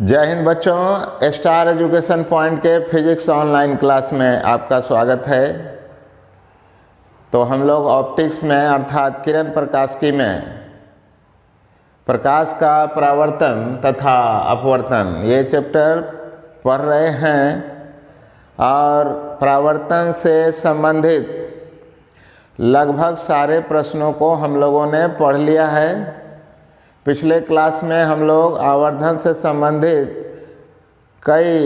जय हिंद बच्चों, star education point के फिजिक्स ऑनलाइन क्लास में आपका स्वागत है। तो हम लोग ऑप्टिक्स में अर्थात किरण प्रकाशिकी में प्रकाश का परावर्तन तथा अपवर्तन ये चैप्टर पढ़ रहे हैं और परावर्तन से संबंधित लगभग सारे प्रश्नों को हम लोगों ने पढ़ लिया है। पिछले क्लास में हम लोग आवर्धन से संबंधित कई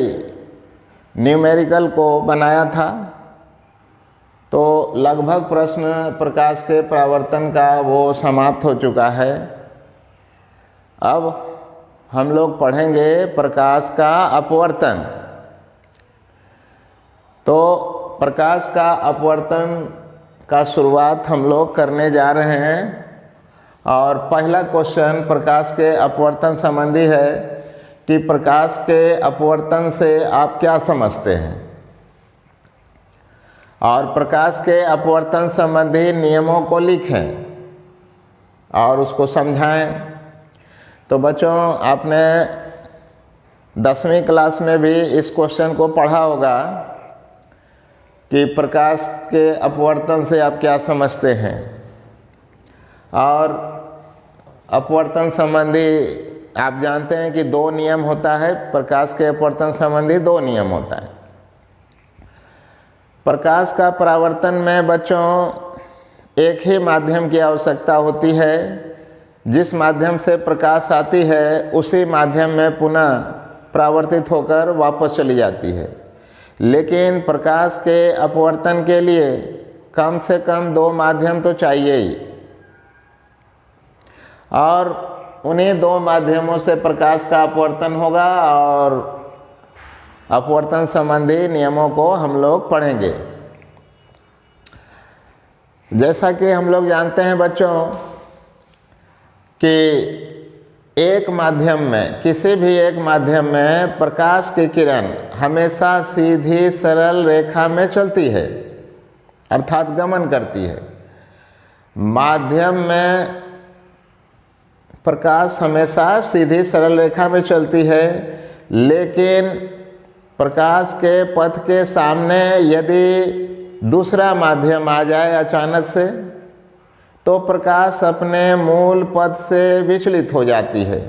न्यूमेरिकल को बनाया था, तो लगभग प्रश्न प्रकाश के परावर्तन का वो समाप्त हो चुका है। अब हम लोग पढ़ेंगे प्रकाश का अपवर्तन। तो प्रकाश का अपवर्तन का शुरुआत हम लोग करने जा रहे हैं और पहला क्वेश्चन प्रकाश के अपवर्तन संबंधी है कि प्रकाश के अपवर्तन से आप क्या समझते हैं और प्रकाश के अपवर्तन संबंधी नियमों को लिखें और उसको समझाएं। तो बच्चों, आपने 10वीं क्लास में भी इस क्वेश्चन को पढ़ा होगा कि प्रकाश के अपवर्तन से आप क्या समझते हैं। और अपवर्तन संबंधी आप जानते हैं कि दो नियम होता है। प्रकाश के अपवर्तन संबंधी दो नियम होता है। प्रकाश का परावर्तन में बच्चों एक ही माध्यम की आवश्यकता होती है। जिस माध्यम से प्रकाश आती है उसी माध्यम में पुनः परावर्तित होकर वापस चली जाती है। लेकिन प्रकाश के अपवर्तन के लिए कम से कम दो माध्यम तो चाहिए ही, और उन्हीं दो माध्यमों से प्रकाश का अपवर्तन होगा और अपवर्तन संबंधी नियमों को हम लोग पढ़ेंगे। जैसा कि हम लोग जानते हैं बच्चों कि एक माध्यम में, किसी भी एक माध्यम में प्रकाश की किरण हमेशा सीधी सरल रेखा में चलती है, अर्थात गमन करती है। माध्यम में प्रकाश हमेशा सीधी सरल रेखा में चलती है, लेकिन प्रकाश के पथ के सामने यदि दूसरा माध्यम आ जाए अचानक से, तो प्रकाश अपने मूल पथ से विचलित हो जाती है।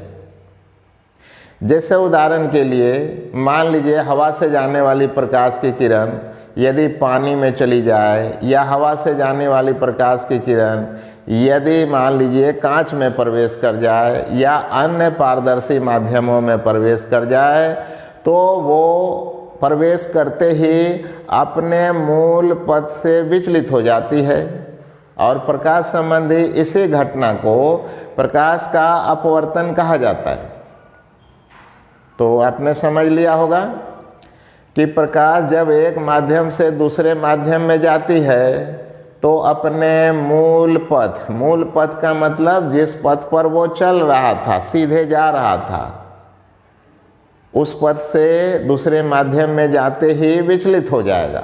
जैसे उदाहरण के लिए मान लीजिए हवा से जाने वाली प्रकाश की किरण यदि पानी में चली जाए, या हवा से जाने वाली प्रकाश की किरण यदि मान लीजिए कांच में प्रवेश कर जाए या अन्य पारदर्शी माध्यमों में प्रवेश कर जाए, तो वो प्रवेश करते ही अपने मूल पथ से विचलित हो जाती है। और प्रकाश संबंधी इसी घटना को प्रकाश का अपवर्तन कहा जाता है। तो आपने समझ लिया होगा कि प्रकाश जब एक माध्यम से दूसरे माध्यम में जाती है तो अपने मूल पथ का मतलब जिस पथ पर वो चल रहा था, सीधे जा रहा था, उस पथ से दूसरे माध्यम में जाते ही विचलित हो जाएगा।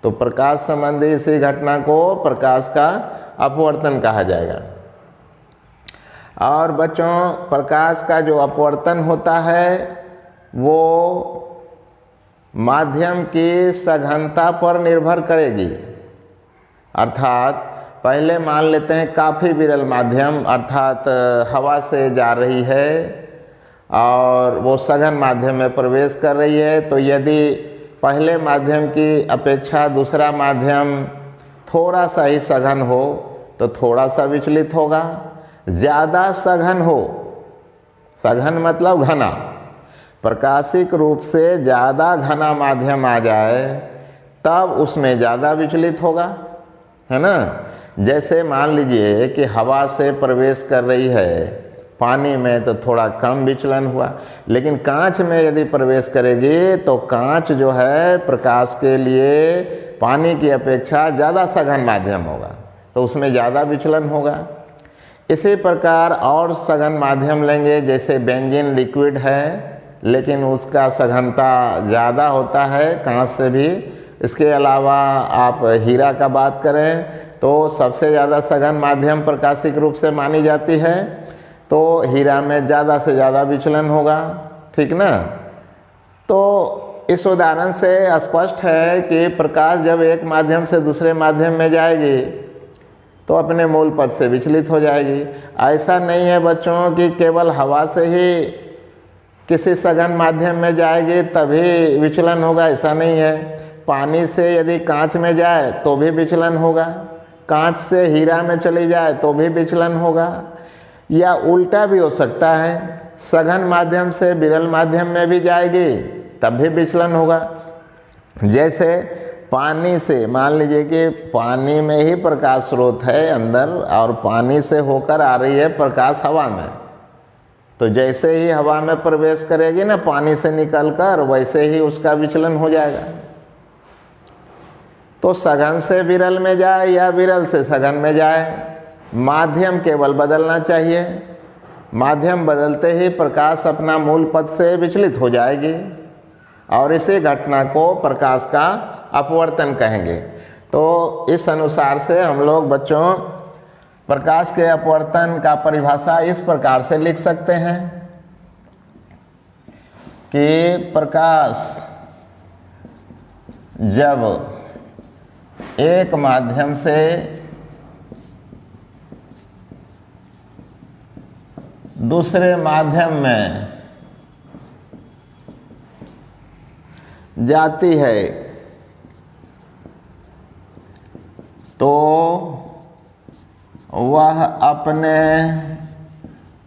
तो प्रकाश संबंधी इसी घटना को प्रकाश का अपवर्तन कहा जाएगा। और बच्चों, प्रकाश का जो अपवर्तन होता है वो माध्यम की सघनता पर निर्भर करेगी। अर्थात पहले मान लेते हैं काफ़ी विरल माध्यम, अर्थात हवा से जा रही है और वो सघन माध्यम में प्रवेश कर रही है, तो यदि पहले माध्यम की अपेक्षा दूसरा माध्यम थोड़ा सा ही सघन हो तो थोड़ा सा विचलित होगा। ज़्यादा सघन हो, सघन मतलब घना, प्रकाशिक रूप से ज़्यादा घना माध्यम आ जाए तब उसमें ज़्यादा विचलित होगा, है ना। जैसे मान लीजिए कि हवा से प्रवेश कर रही है पानी में तो थोड़ा कम विचलन हुआ, लेकिन कांच में यदि प्रवेश करेगी तो कांच जो है प्रकाश के लिए पानी की अपेक्षा ज़्यादा सघन माध्यम होगा, तो उसमें ज़्यादा विचलन होगा। इसी प्रकार और सघन माध्यम लेंगे, जैसे बेंजीन लिक्विड है लेकिन उसका सघनता ज़्यादा होता है कांच से भी। इसके अलावा आप हीरा का बात करें तो सबसे ज़्यादा सघन माध्यम प्रकाशिक रूप से मानी जाती है तो हीरा में ज़्यादा से ज़्यादा विचलन होगा, ठीक ना। तो इस उदाहरण से स्पष्ट है कि प्रकाश जब एक माध्यम से दूसरे माध्यम में जाएगी तो अपने मूल पथ से विचलित हो जाएगी। ऐसा नहीं है बच्चों कि केवल हवा से ही किसी सघन माध्यम में जाएगी तभी विचलन होगा, ऐसा नहीं है। पानी से यदि कांच में जाए तो भी विचलन होगा, कांच से हीरा में चली जाए तो भी विचलन होगा, या उल्टा भी हो सकता है, सघन माध्यम से विरल माध्यम में भी जाएगी तब भी विचलन होगा। जैसे पानी से, मान लीजिए कि पानी में ही प्रकाश स्रोत है अंदर और पानी से होकर आ रही है प्रकाश हवा में, तो जैसे ही हवा में प्रवेश करेगी ना पानी से निकलकर, वैसे ही उसका विचलन हो जाएगा। तो सघन से विरल में जाए या विरल से सघन में जाए, माध्यम केवल बदलना चाहिए। माध्यम बदलते ही प्रकाश अपना मूल पथ से विचलित हो जाएगी और इसी घटना को प्रकाश का अपवर्तन कहेंगे। तो इस अनुसार से हम लोग बच्चों प्रकाश के अपवर्तन का परिभाषा इस प्रकार से लिख सकते हैं कि प्रकाश जब एक माध्यम से दूसरे माध्यम में जाती है तो वह अपने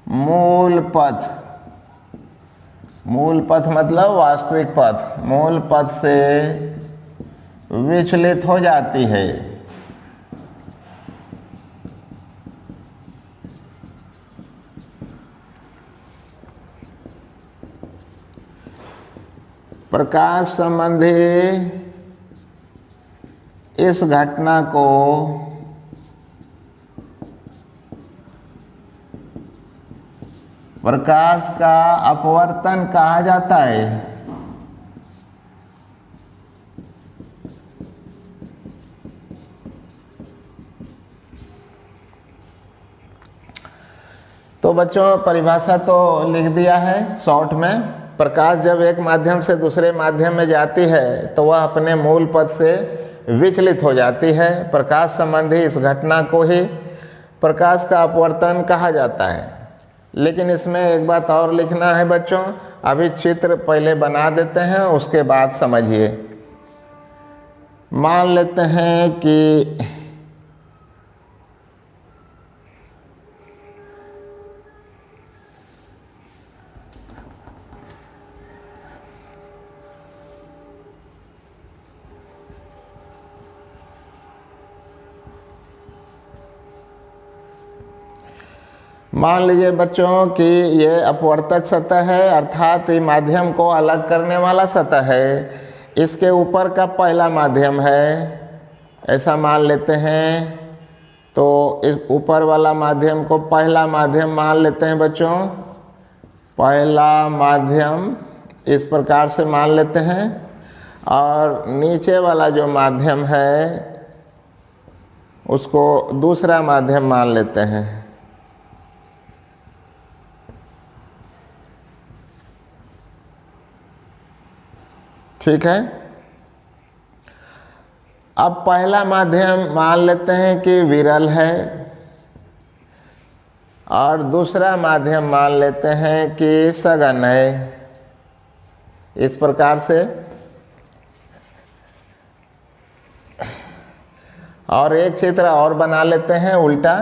मूल पथ मतलब वास्तविक पथ, मूल पथ से विचलित हो जाती है। प्रकाश संबंधी इस घटना को प्रकाश का अपवर्तन कहा जाता है। तो बच्चों परिभाषा तो लिख दिया है शॉर्ट में। प्रकाश जब एक माध्यम से दूसरे माध्यम में जाती है तो वह अपने मूल पथ से विचलित हो जाती है। प्रकाश संबंधी इस घटना को ही प्रकाश का अपवर्तन कहा जाता है। लेकिन इसमें एक बात और लिखना है बच्चों, अभी चित्र पहले बना देते हैं उसके बाद समझिए। मान लेते हैं कि मान लीजिए बच्चों कि ये अपवर्तक सतह है, अर्थात ये माध्यम को अलग करने वाला सतह है। इसके ऊपर का पहला माध्यम है, ऐसा मान लेते हैं। तो इस ऊपर वाला माध्यम को पहला माध्यम मान लेते हैं बच्चों। पहला माध्यम इस प्रकार से मान लेते हैं और नीचे वाला जो माध्यम है उसको दूसरा माध्यम मान लेते हैं। ठीक है। अब पहला माध्यम मान लेते हैं कि विरल है और दूसरा माध्यम मान लेते हैं कि सघन है। इस प्रकार से और एक चित्र और बना लेते हैं उल्टा।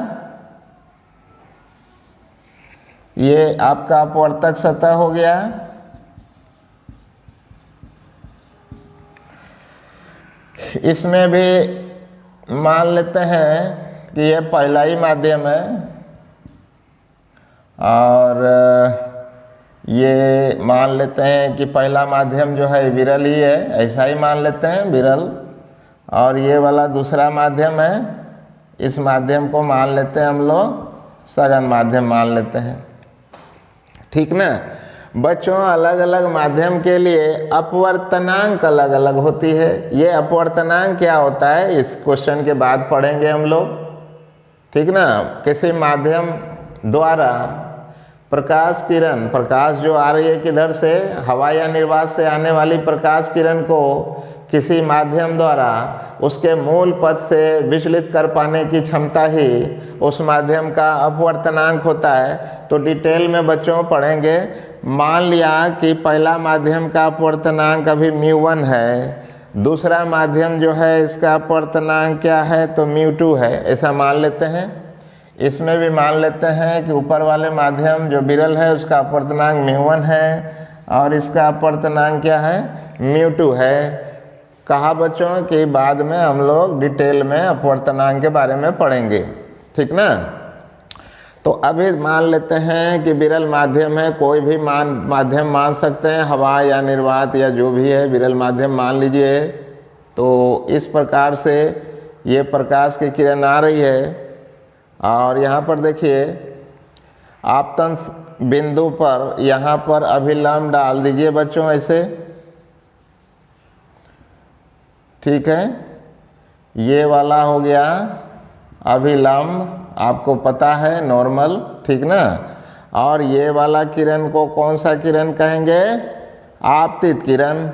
ये आपका अपवर्तक सतह हो गया। इसमें भी मान लेते हैं कि यह पहला ही माध्यम है और ये मान लेते हैं कि पहला माध्यम जो है विरल ही है, ऐसा ही मान लेते हैं विरल। और ये वाला दूसरा माध्यम है, इस माध्यम को मान लेते हैं हम लोग सघन माध्यम मान लेते हैं। ठीक ना बच्चों, अलग अलग माध्यम के लिए अपवर्तनांक अलग अलग होती है। ये अपवर्तनांक क्या होता है इस क्वेश्चन के बाद पढ़ेंगे हम लोग। ठीक ना, किसी माध्यम द्वारा प्रकाश किरण, प्रकाश जो आ रही है किधर से, हवा या निर्वात से आने वाली प्रकाश किरण को किसी माध्यम द्वारा उसके मूल पथ से विचलित कर पाने की क्षमता ही उस माध्यम का अपवर्तनांक होता है। तो डिटेल में बच्चों पढ़ेंगे। मान लिया कि पहला माध्यम का अपवर्तनांक अभी μ1 है, दूसरा माध्यम जो है इसका अपवर्तनांक क्या है, तो μ2 है, ऐसा मान लेते हैं। इसमें भी मान लेते हैं कि ऊपर वाले माध्यम जो विरल है उसका अपवर्तनांक μ1 है और इसका अपवर्तनांक क्या है, μ2 है। कहा बच्चों कि बाद में हम लोग डिटेल में अपवर्तनांक के बारे में पढ़ेंगे, ठीक ना। तो अभी मान लेते हैं कि विरल माध्यम है, कोई भी माध्यम मान सकते हैं, हवा या निर्वात या जो भी है विरल माध्यम मान लीजिए। तो इस प्रकार से ये प्रकाश की किरण आ रही है और यहाँ पर देखिए आपतन बिंदु पर यहाँ पर अभिलंब डाल दीजिए बच्चों ऐसे, ठीक है। ये वाला हो गया अभिलंब, आपको पता है नॉर्मल, ठीक ना। और ये वाला किरण को कौन सा किरण कहेंगे, आपतित किरण।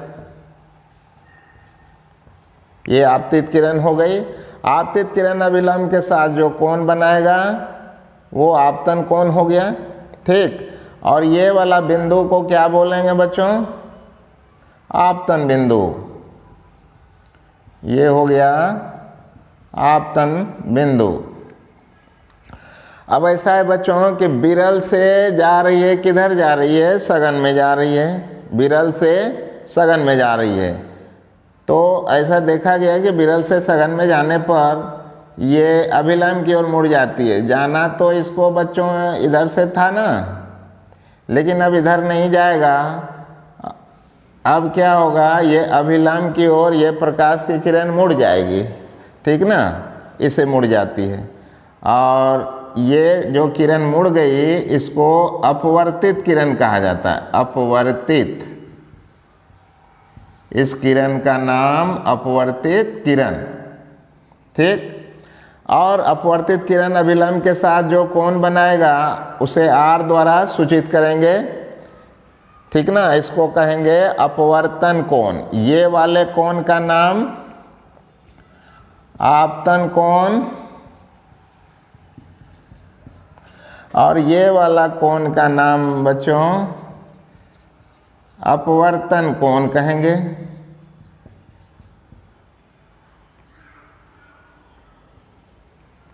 ये आपतित किरण हो गई। आपतित किरण अभिलंब के साथ जो कोण बनाएगा वो आपतन कोण हो गया, ठीक। और ये वाला बिंदु को क्या बोलेंगे बच्चों, आपतन बिंदु। ये हो गया आपतन बिंदु। अब ऐसा है बच्चों कि विरल से जा रही है, किधर जा रही है, सघन में जा रही है, विरल से सघन में जा रही है। तो ऐसा देखा गया है कि विरल से सघन में जाने पर ये अभिलंब की ओर मुड़ जाती है। जाना तो इसको बच्चों इधर से था ना, लेकिन अब इधर नहीं जाएगा। अब क्या होगा, ये अभिलंब की ओर ये प्रकाश की किरण मुड़ जाएगी, ठीक ना, इसे मुड़ जाती है। और ये जो किरण मुड़ गई इसको अपवर्तित किरण कहा जाता है, अपवर्तित। इस किरण का नाम अपवर्तित किरण, ठीक। और अपवर्तित किरण अभिलंब के साथ जो कोण बनाएगा उसे R द्वारा सूचित करेंगे, ठीक ना। इसको कहेंगे अपवर्तन कोण। ये वाले कोण का नाम आपतन कोण और ये वाला कोण का नाम बच्चों अपवर्तन कोण कहेंगे,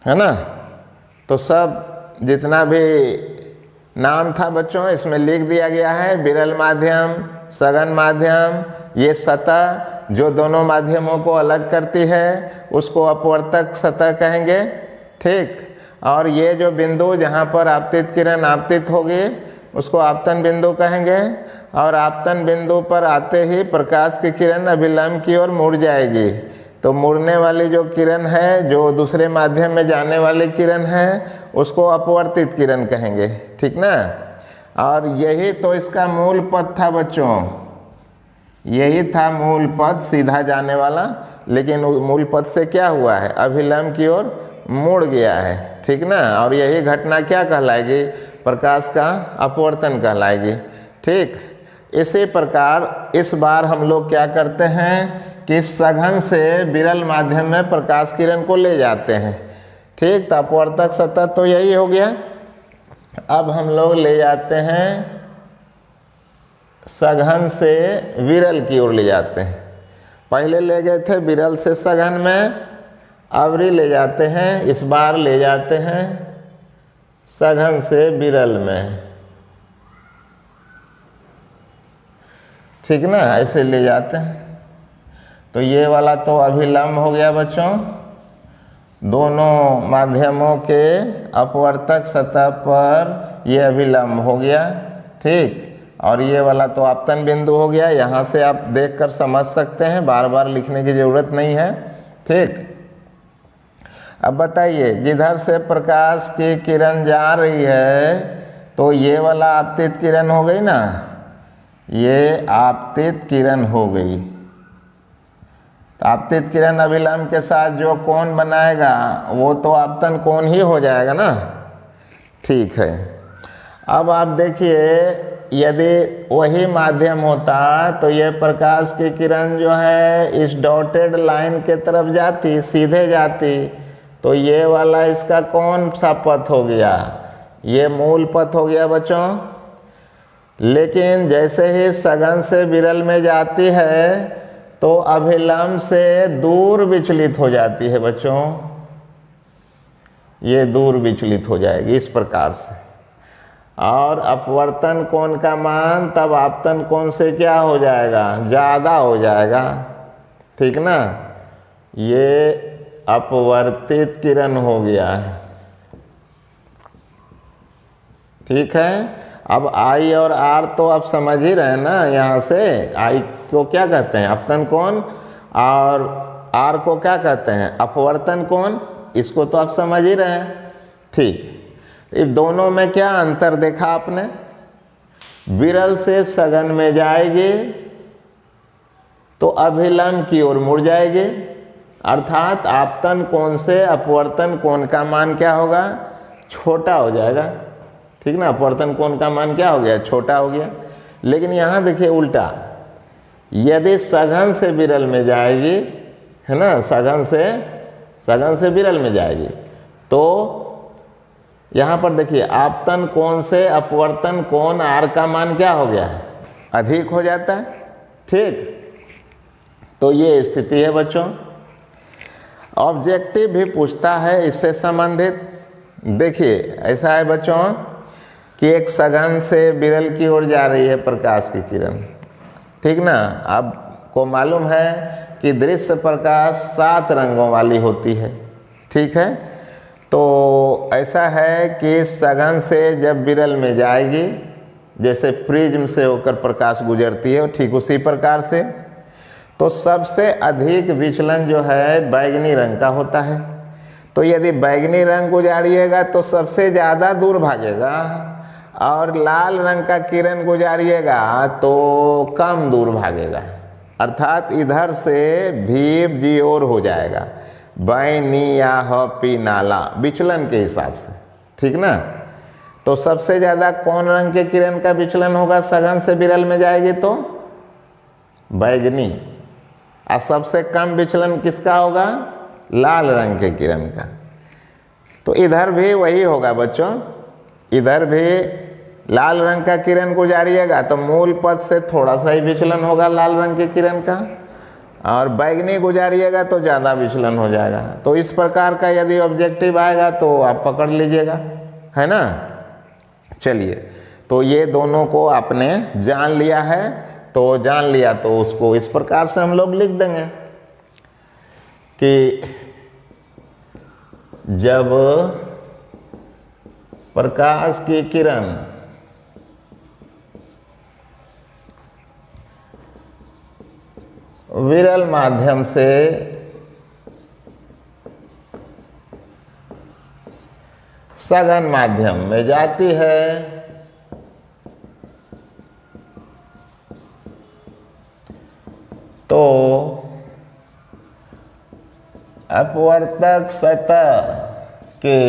है ना। तो सब जितना भी नाम था बच्चों इसमें लिख दिया गया है। विरल माध्यम, सघन माध्यम, ये सतह जो दोनों माध्यमों को अलग करती है उसको अपवर्तक सतह कहेंगे, ठीक। और ये जो बिंदु जहाँ पर आपतित किरण आपतित होगी उसको आपतन बिंदु कहेंगे। और आपतन बिंदु पर आते ही प्रकाश की किरण अभिलंब की ओर मुड़ जाएगी। तो मुड़ने वाली जो किरण है, जो दूसरे माध्यम में जाने वाली किरण है, उसको अपवर्तित किरण कहेंगे, ठीक ना। और यही तो इसका मूल पथ था बच्चों, यही था मूल पथ सीधा जाने वाला। लेकिन मूल पथ से क्या हुआ है, अभिलंब की ओर मुड़ गया है, ठीक ना। और यही घटना क्या कहलाएगी, प्रकाश का अपवर्तन कहलाएगी, ठीक। इसी प्रकार इस बार हम लोग क्या करते हैं कि सघन से विरल माध्यम में प्रकाश किरण को ले जाते हैं, ठीक। तो अपवर्तक सतह तो यही हो गया। अब हम लोग ले जाते हैं सघन से विरल की ओर ले जाते हैं। पहले ले गए थे विरल से सघन में, अब ले जाते हैं, इस बार ले जाते हैं सघन से विरल में, ठीक ना, ऐसे ले जाते हैं। तो ये वाला तो अभिलंब हो गया बच्चों, दोनों माध्यमों के अपवर्तक सतह पर ये अभिलंब हो गया, ठीक। और ये वाला तो आपतन बिंदु हो गया। यहाँ से आप देखकर समझ सकते हैं, बार बार लिखने की ज़रूरत नहीं है, ठीक। अब बताइए, जिधर से प्रकाश की किरण जा रही है तो ये वाला आपतित किरण हो गई ना, ये आपतित किरण हो गई। तो आपतित किरण अभिलंब के साथ जो कोण बनाएगा वो तो आपतन कोण ही हो जाएगा ना, ठीक है। अब आप देखिए, यदि वही माध्यम होता तो ये प्रकाश की किरण जो है इस डॉटेड लाइन के तरफ जाती, सीधे जाती, तो ये वाला इसका कौन सा पथ हो गया, ये मूल पथ हो गया बच्चों। लेकिन जैसे ही सघन से विरल में जाती है तो अभिलंब से दूर विचलित हो जाती है बच्चों, ये दूर विचलित हो जाएगी इस प्रकार से। और अपवर्तन कोण का मान तब आपतन कोण से क्या हो जाएगा, ज़्यादा हो जाएगा, ठीक ना। ये अपवर्तित किरण हो गया है, ठीक है। अब आई और आर तो आप समझ ही रहे हैं ना, यहाँ से आई को क्या कहते हैं, अपतन कोण, और आर को क्या कहते हैं, अपवर्तन कोण। इसको तो आप समझ ही रहे हैं, ठीक। इन दोनों में क्या अंतर देखा आपने, विरल से सघन में जाएगी तो अभिलंब की ओर मुड़ जाएगी, अर्थात आपतन कोण से अपवर्तन कोण का मान क्या होगा, छोटा हो जाएगा, ठीक ना। अपवर्तन कोण का मान क्या हो गया, छोटा हो गया। लेकिन यहाँ देखिए उल्टा, यदि सघन से विरल में जाएगी, है ना, सघन से विरल में जाएगी तो यहाँ पर देखिए आपतन कोण से अपवर्तन कोण आर का मान क्या हो गया है, अधिक हो जाता है, ठीक। तो ये स्थिति है बच्चों। ऑब्जेक्टिव भी पूछता है इससे संबंधित। देखिए ऐसा है बच्चों कि एक सघन से विरल की ओर जा रही है प्रकाश की किरण, ठीक ना। आपको मालूम है कि दृश्य प्रकाश 7 रंगों वाली होती है, ठीक है। तो ऐसा है कि सघन से जब विरल में जाएगी, जैसे प्रिज्म से होकर प्रकाश गुजरती है, ठीक उसी प्रकार से, तो सबसे अधिक विचलन जो है बैगनी रंग का होता है। तो यदि बैगनी रंग गुजारिएगा तो सबसे ज़्यादा दूर भागेगा, और लाल रंग का किरण गुजारिएगा तो कम दूर भागेगा, अर्थात इधर से भीव जी ओर हो जाएगा, बैनी या हपी नाला विचलन के हिसाब से, ठीक ना। तो सबसे ज़्यादा कौन रंग के किरण का विचलन होगा, सघन से विरल में जाएगी तो बैगनी, और सबसे कम विचलन किसका होगा, लाल रंग के किरण का। तो इधर भी वही होगा बच्चों, इधर भी लाल रंग का किरण गुजारिएगा तो मूल पथ से थोड़ा सा ही विचलन होगा लाल रंग के किरण का, और बैगनी गुजारिएगा तो ज़्यादा विचलन हो जाएगा। तो इस प्रकार का यदि ऑब्जेक्टिव आएगा तो आप पकड़ लीजिएगा, है ना। चलिए, तो ये दोनों को आपने जान लिया है, तो जान लिया तो उसको इस प्रकार से हम लोग लिख देंगे कि जब प्रकाश की किरण विरल माध्यम से सघन माध्यम में जाती है तो अपवर्तक सतह के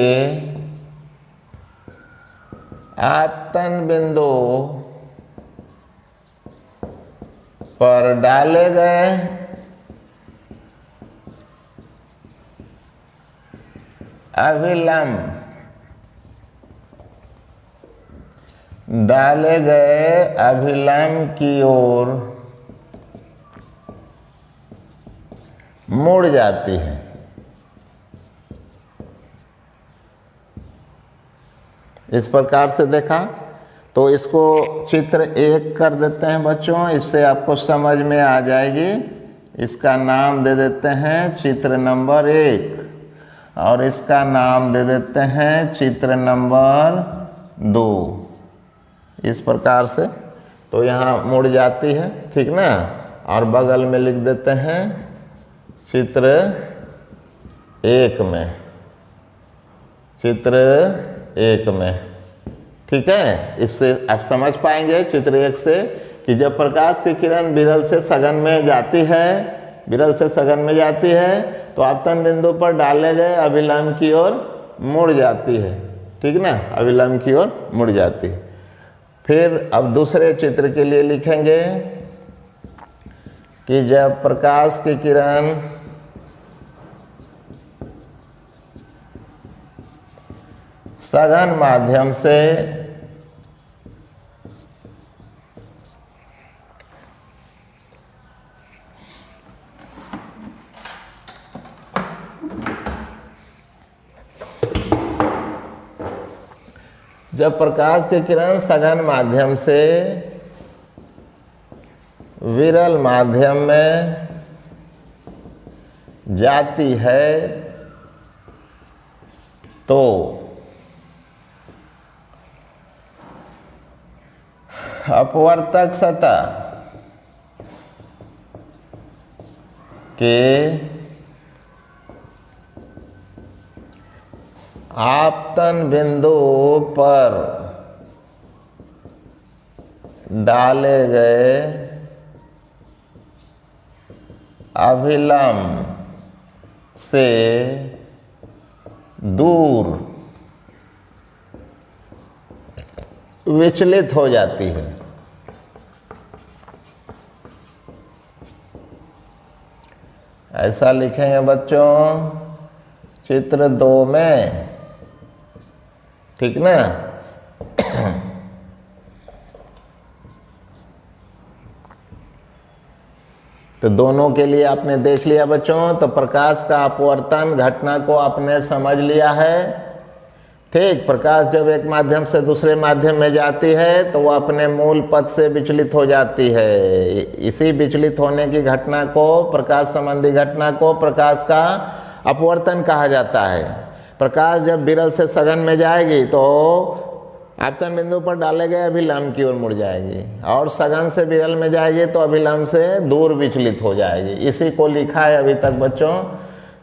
आपतन बिंदु पर डाले गए अभिलंब की ओर मुड़ जाती है। इस प्रकार से देखा, तो इसको चित्र 1 कर देते हैं बच्चों, इससे आपको समझ में आ जाएगी। इसका नाम दे देते हैं चित्र नंबर 1, और इसका नाम दे देते हैं चित्र नंबर 2। इस प्रकार से तो यहाँ मुड़ जाती है, ठीक ना। और बगल में लिख देते हैं चित्र 1 में, चित्र 1 में, ठीक है। इससे आप समझ पाएंगे चित्र 1 से कि जब प्रकाश की किरण विरल से सघन में जाती है, विरल से सघन में जाती है तो आपतन बिंदु पर डाले गए अभिलंब की ओर मुड़ जाती है, ठीक ना, अभिलंब की ओर मुड़ जाती है। फिर अब दूसरे चित्र के लिए लिखेंगे कि जब प्रकाश की किरण सघन माध्यम से जब प्रकाश की किरण सघन माध्यम से विरल माध्यम में जाती है तो अपवर्तक सतह के आपतन बिंदु पर डाले गए अभिलंब से दूर विचलित हो जाती है। ऐसा लिखेंगे बच्चों चित्र 2 में, ठीक ना। तो दोनों के लिए आपने देख लिया बच्चों। तो प्रकाश का अपवर्तन घटना को आपने समझ लिया है, ठीक। प्रकाश जब एक माध्यम से दूसरे माध्यम में जाती है तो वो अपने मूल पथ से विचलित हो जाती है। इसी विचलित होने की घटना को, प्रकाश संबंधी घटना को प्रकाश का अपवर्तन कहा जाता है। प्रकाश जब विरल से सघन में जाएगी तो आपतन बिंदु पर डाले गए अभिलंब की ओर मुड़ जाएगी, और सघन से विरल में जाएगी तो अभिलंब से दूर विचलित हो जाएगी। इसी को लिखा है अभी तक बच्चों।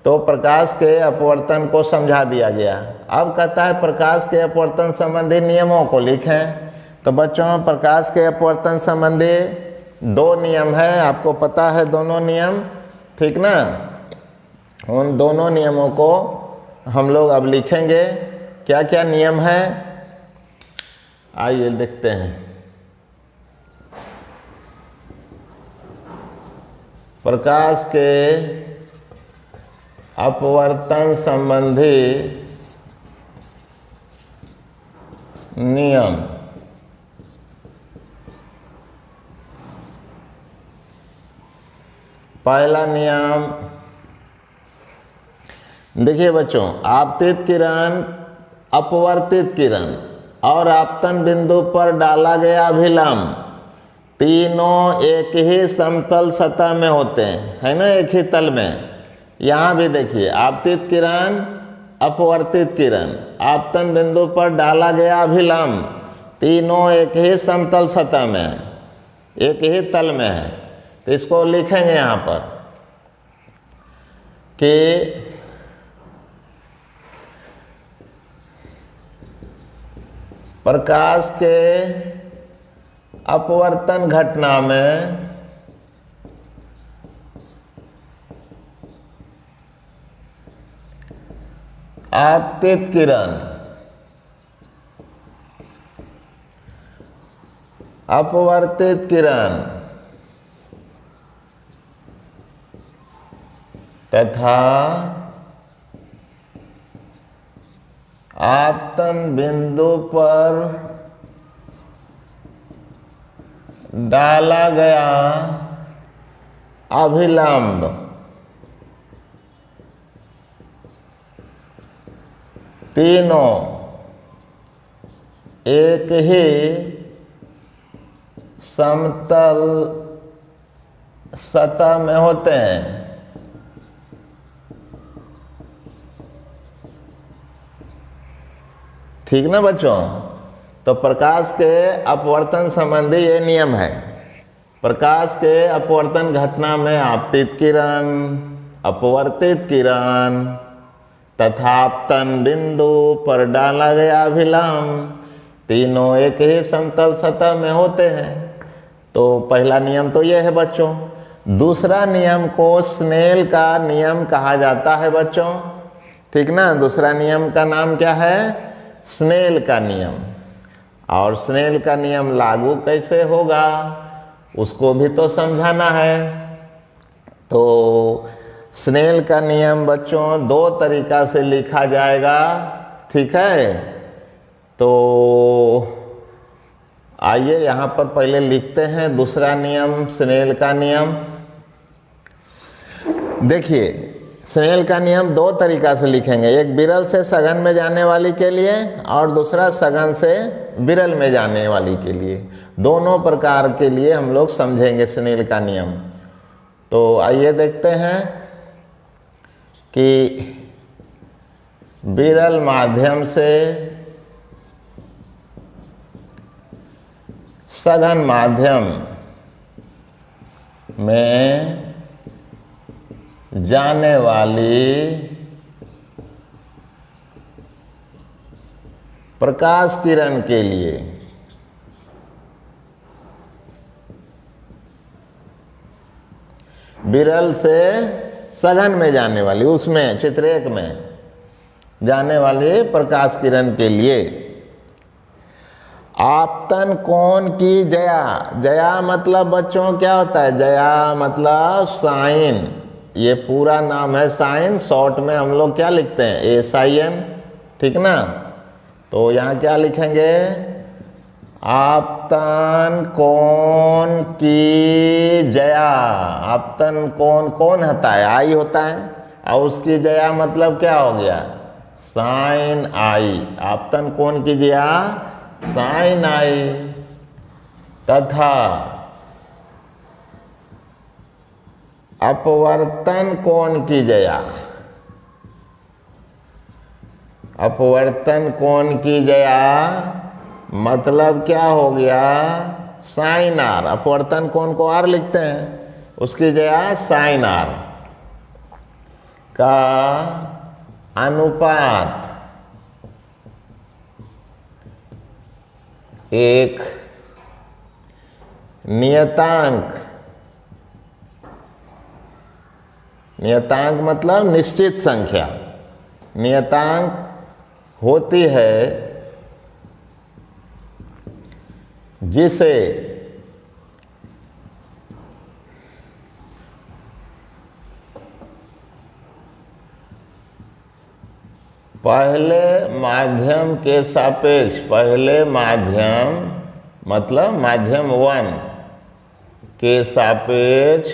तो प्रकाश के अपवर्तन को समझा दिया गया। अब कहता है प्रकाश के अपवर्तन संबंधी नियमों को लिखें। तो बच्चों प्रकाश के अपवर्तन संबंधी 2 नियम है, आपको पता है दोनों नियम, ठीक ना। उन दोनों नियमों को हम लोग अब लिखेंगे। क्या क्या नियम है आइए देखते हैं। प्रकाश के अपवर्तन संबंधी नियम। पहला नियम देखिए बच्चों, आपतित किरण, अपवर्तित किरण और आपतन बिंदु पर डाला गया अभिलंब तीनों एक ही समतल सतह में होते हैं, है ना, एक ही तल में। यहाँ भी देखिए आपतित किरण, अपवर्तित किरण, आपतन बिंदु पर डाला गया अभिलंब तीनों एक ही समतल सतह में है, एक ही तल में है। तो इसको लिखेंगे यहाँ पर कि प्रकाश के अपवर्तन घटना में आपतित किरण, अपवर्तित किरण तथा आपतन बिंदु पर डाला गया अभिलंब तीनों एक ही समतल सतह में होते हैं। ठीक ना बच्चों। तो प्रकाश के अपवर्तन संबंधी ये नियम है। प्रकाश के अपवर्तन घटना में आपतित किरण, अपवर्तित किरण तथा आपतन बिंदु पर डाला गया अभिलंब तीनों एक ही समतल सतह में होते हैं। तो पहला नियम तो यह है बच्चों। दूसरा नियम को स्नेल का नियम कहा जाता है बच्चों, ठीक ना। दूसरा नियम का नाम क्या है? स्नेल का नियम। और स्नेल का नियम लागू कैसे होगा उसको भी तो समझाना है। तो स्नेल का नियम बच्चों दो तरीका से लिखा जाएगा, ठीक है। तो आइए यहाँ पर पहले लिखते हैं दूसरा नियम, स्नेल का नियम। देखिए स्नेल का नियम दो तरीका से लिखेंगे, एक विरल से सघन में जाने वाली के लिए और दूसरा सघन से विरल में जाने वाली के लिए। दोनों प्रकार के लिए हम लोग समझेंगे स्नेल का नियम। तो आइए देखते हैं कि विरल माध्यम से सघन माध्यम में जाने वाली प्रकाश किरण के लिए विरल से सघन में जाने वाली, उसमें चित्रेक में जाने वाली प्रकाश किरण के लिए आपतन कोण की जया। जया मतलब बच्चों क्या होता है? जया मतलब साइन, ये पूरा नाम है साइन, शॉर्ट में हम लोग क्या लिखते हैं? SIN, ठीक ना। तो यहाँ क्या लिखेंगे? आपतन कोण की जया। आपतन कोण कौन होता है? आई होता है, और उसकी जया मतलब क्या हो गया? साइन आई। आपतन कोण की जया साइन आई तथा अपवर्तन कोण की जया। अपवर्तन कोण की जया मतलब क्या हो गया? Sine r. अपवर्तन कोण को आर लिखते हैं, उसकी जया साइन आर का अनुपात एक नियतांक। नियतांक मतलब निश्चित संख्या। नियतांक होती है जिसे पहले माध्यम के सापेक्ष, पहले माध्यम मतलब माध्यम 1 के सापेक्ष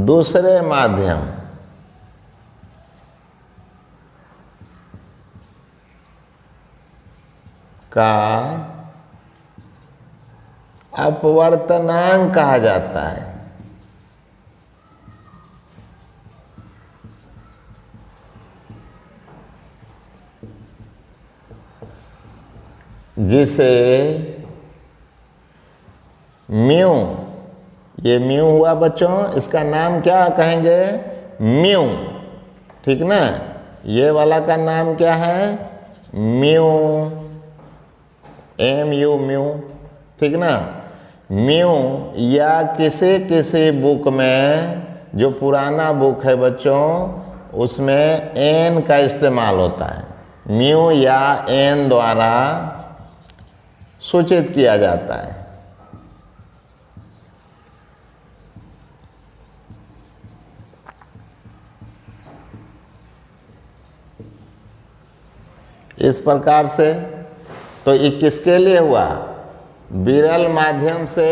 दूसरे माध्यम का अपवर्तनांक कहा जाता है। जिसे म्यू, ये म्यू हुआ बच्चों, इसका नाम क्या कहेंगे? म्यू, ठीक ना। ये वाला का नाम क्या है? म्यू, MU म्यू, ठीक ना। म्यू या किसी किसी बुक में, जो पुराना बुक है बच्चों, उसमें n का इस्तेमाल होता है। म्यू या n द्वारा सूचित किया जाता है। इस प्रकार से तो ये किसके लिए हुआ? विरल माध्यम से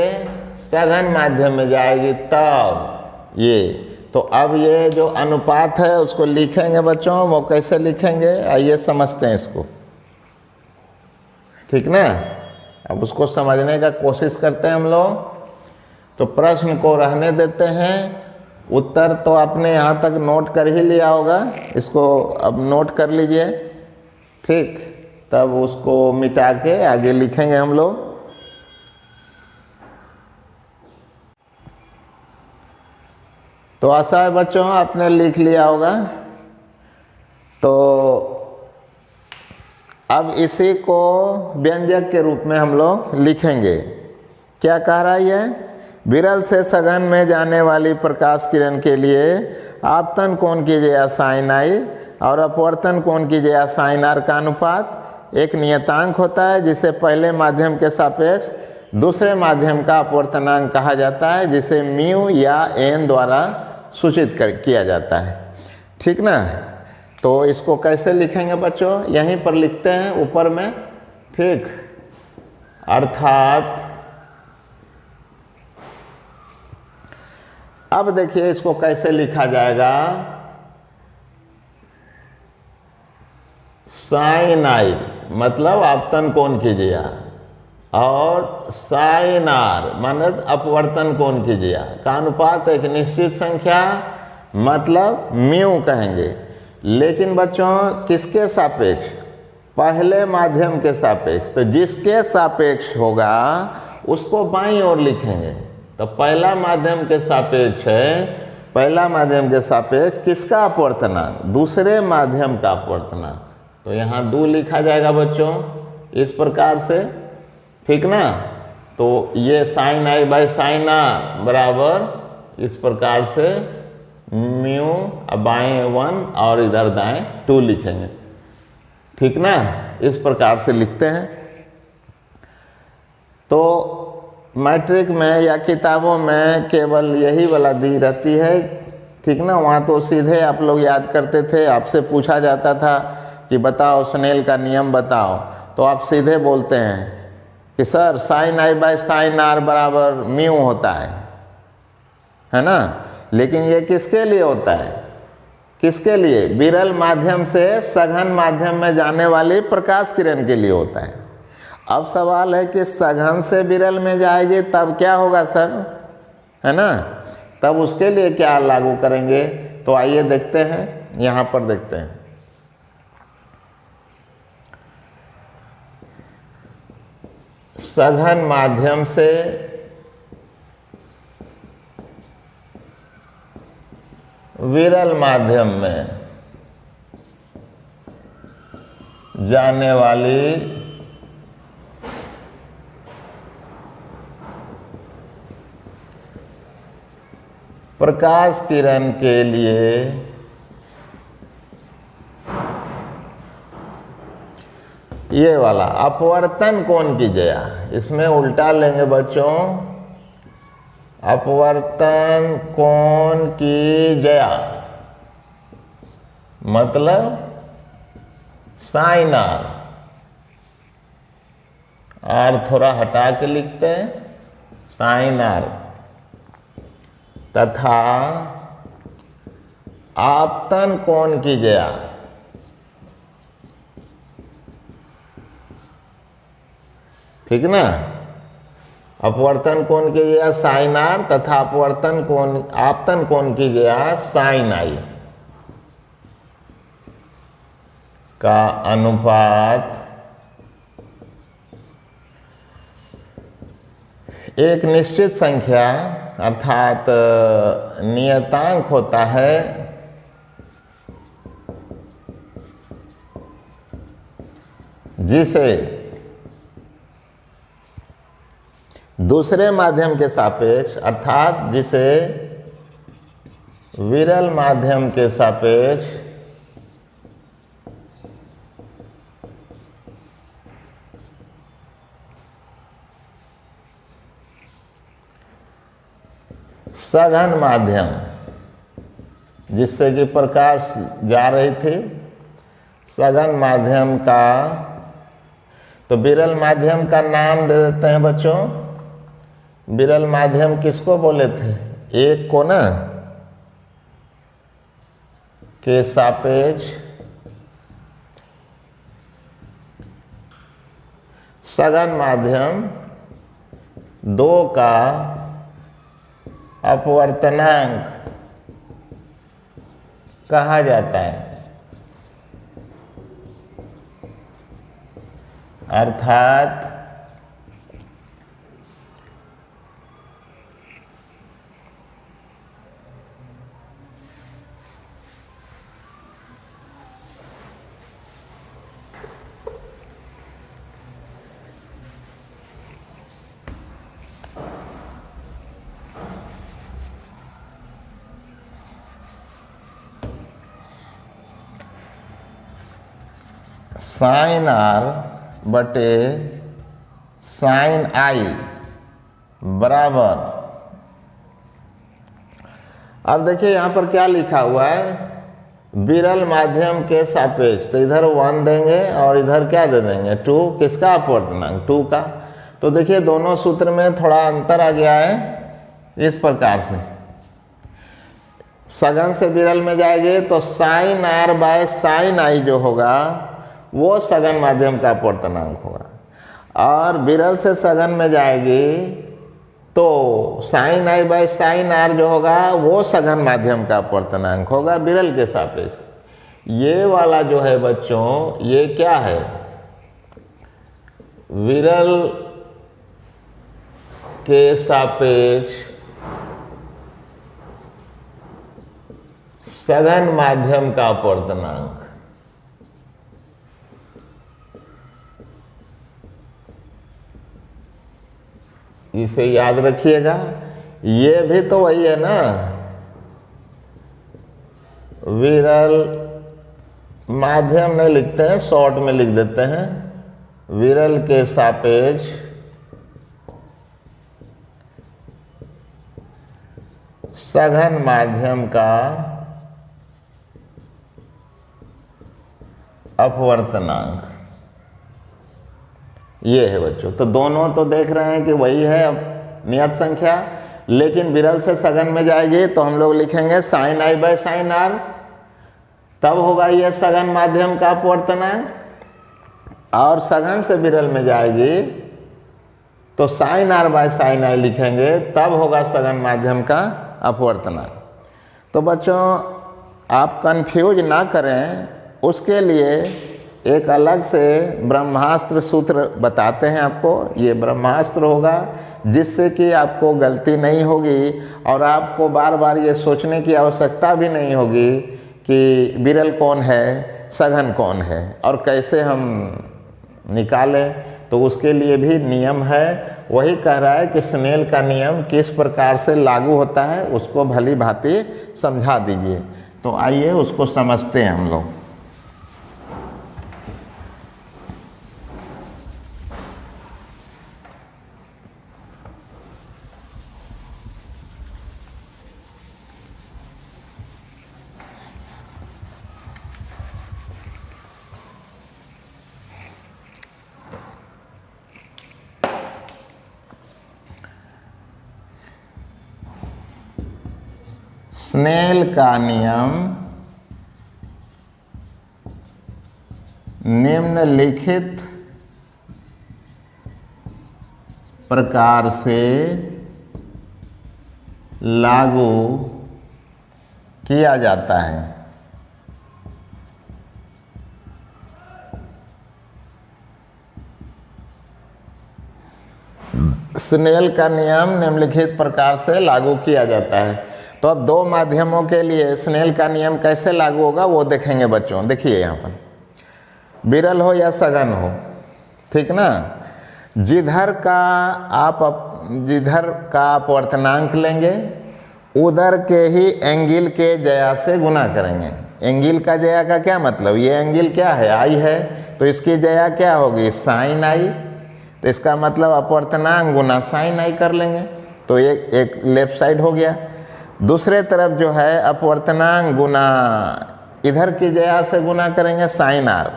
सघन माध्यम में जाएगी तब ये। तो अब ये जो अनुपात है उसको लिखेंगे बच्चों, वो कैसे लिखेंगे आइए समझते हैं इसको, ठीक ना। अब उसको समझने का कोशिश करते हैं हम लोग। तो प्रश्न को रहने देते हैं, उत्तर तो आपने यहाँ तक नोट कर ही लिया होगा, इसको अब नोट कर लीजिए, ठीक। तब उसको मिटा के आगे लिखेंगे हम लोग। तो आशा है बच्चों आपने लिख लिया होगा। तो अब इसी को व्यंजक के रूप में हम लोग लिखेंगे। क्या कह रहा है ये? विरल से सघन में जाने वाली प्रकाश किरण के लिए आपतन कोण कीजिए साइन आई और अपवर्तन कोण कीजिए साइन आर का अनुपात एक नियतांक होता है, जिसे पहले माध्यम के सापेक्ष दूसरे माध्यम का अपवर्तनांक कहा जाता है, जिसे म्यू या एन द्वारा सूचित किया जाता है। ठीक ना। तो इसको कैसे लिखेंगे बच्चों, यहीं पर लिखते हैं ऊपर में। ठीक, अर्थात अब देखिए इसको कैसे लिखा जाएगा। साइन आई मतलब आपतन कोण कीजिए और साइन आर माने अपवर्तन कोण कीजिए का अनुपात एक निश्चित संख्या मतलब म्यू कहेंगे। लेकिन बच्चों किसके सापेक्ष, पहले माध्यम के सापेक्ष। तो जिसके सापेक्ष होगा उसको बाईं ओर लिखेंगे। तो पहला माध्यम के सापेक्ष है, पहला माध्यम के सापेक्ष किसका अपवर्तनांक, दूसरे माध्यम का अपवर्तनांक। तो यहाँ 2 लिखा जाएगा बच्चों इस प्रकार से। ठीक ना। तो ये sine i by sine r बराबर इस प्रकार से म्यू बाएं 1 और इधर दाएं 2 लिखेंगे। ठीक ना, इस प्रकार से लिखते हैं। तो मैट्रिक में या किताबों में केवल यही वाला दी रहती है। ठीक ना, वहाँ तो सीधे आप लोग याद करते थे, आपसे पूछा जाता था कि बताओ स्नेल का नियम बताओ, तो आप सीधे बोलते हैं कि sir sine i by sine r बराबर म्यू होता है ना। लेकिन ये किसके लिए होता है, किसके लिए, विरल माध्यम से सघन माध्यम में जाने वाली प्रकाश किरण के लिए होता है। अब सवाल है कि सघन से विरल में जाएगी तब क्या होगा सर, है ना, तब उसके लिए क्या लागू करेंगे। तो आइए देखते हैं, यहाँ पर देखते हैं। सघन माध्यम से विरल माध्यम में जाने वाली प्रकाश किरण के लिए ये वाला अपवर्तन कोण कीजिए, इसमें उल्टा लेंगे बच्चों, अपवर्तन कोण की जया मतलब साइन आर, आर थोड़ा हटा के लिखते हैं, साइन आर तथा आपतन कोण की जया ठीक ना। अपवर्तन कोण की जया साइन आर तथा अपवर्तन कोण आपतन कोण की जया साइन आई का अनुपात एक निश्चित संख्या अर्थात नियतांक होता है जिसे दूसरे माध्यम के सापेक्ष अर्थात जिसे विरल माध्यम के सापेक्ष सघन माध्यम जिससे कि प्रकाश जा रही थी, सघन माध्यम का, तो विरल माध्यम का नाम दे देते हैं बच्चों। विरल माध्यम किसको बोले थे, एक को ना के सापेक्ष सघन माध्यम 2 का अपवर्तनांक कहा जाता है, अर्थात साइन आर बटे साइन आई बराबर, अब देखिए यहाँ पर क्या लिखा हुआ है, विरल माध्यम के सापेक्ष, तो इधर 1 देंगे और इधर क्या दे देंगे 2, किसका अपवर्तनांक 2 का। तो देखिए दोनों सूत्र में थोड़ा अंतर आ गया है इस प्रकार से, सघन से विरल में जाएंगे तो साइन आर बाय साइन आई जो होगा वो सघन माध्यम का अपवर्तनांक होगा, और विरल से सघन में जाएगी तो sine i by sine r जो होगा वो सघन माध्यम का अपवर्तनांक होगा विरल के सापेक्ष। ये वाला जो है बच्चों ये क्या है, विरल के सापेक्ष सघन माध्यम का अपवर्तनांक। इसे याद रखिएगा, ये भी तो वही है ना, विरल माध्यम नहीं लिखते हैं, शॉर्ट में लिख देते हैं, विरल के सापेक्ष सघन माध्यम का अपवर्तनांक, ये है बच्चों। तो दोनों तो देख रहे हैं कि वही है नियत संख्या, लेकिन विरल से सघन में जाएगी तो हम लोग लिखेंगे sine i by sine r, तब होगा ये सघन माध्यम का अपवर्तनांक, और सघन से विरल में जाएगी तो साइन आर बाय साइन आई लिखेंगे, तब होगा सघन माध्यम का अपवर्तनांक। तो बच्चों आप कंफ्यूज ना करें, उसके लिए एक अलग से ब्रह्मास्त्र सूत्र बताते हैं आपको। ये ब्रह्मास्त्र होगा जिससे कि आपको गलती नहीं होगी और आपको बार बार ये सोचने की आवश्यकता भी नहीं होगी कि विरल कौन है सघन कौन है और कैसे हम निकालें। तो उसके लिए भी नियम है, वही कह रहा है कि स्नेल का नियम किस प्रकार से लागू होता है उसको भली भांति समझा दीजिए। तो आइए उसको समझते हैं हम लोग। स्नेल का नियम निम्नलिखित प्रकार से लागू किया जाता है। स्नेल का नियम निम्नलिखित प्रकार से लागू किया जाता है। तो अब दो माध्यमों के लिए स्नेल का नियम कैसे लागू होगा वो देखेंगे बच्चों। देखिए यहाँ पर विरल हो या सघन हो, ठीक ना, जिधर का अपवर्तनांक लेंगे उधर के ही एंगल के जया से गुना करेंगे। एंगल का जया का क्या मतलब, ये एंगल क्या है आई है, तो इसकी जया क्या होगी साइन आई, तो इसका मतलब अपवर्तनांक गुना साइन आई कर लेंगे। तो एक लेफ्ट साइड हो गया। दूसरे तरफ जो है अपवर्तनांक गुना इधर की जया से गुना करेंगे साइन आर,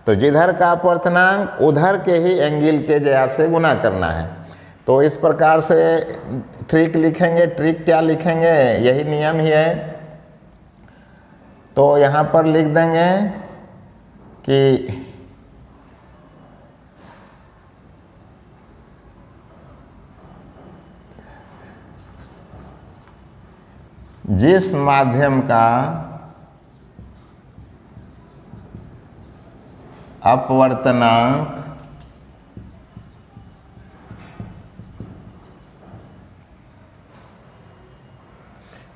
तो जिधर का अपवर्तनांक उधर के ही एंगल के जया से गुना करना है। तो इस प्रकार से ट्रिक लिखेंगे। ट्रिक क्या लिखेंगे, यही नियम ही है। तो यहाँ पर लिख देंगे कि जिस माध्यम का अपवर्तनांक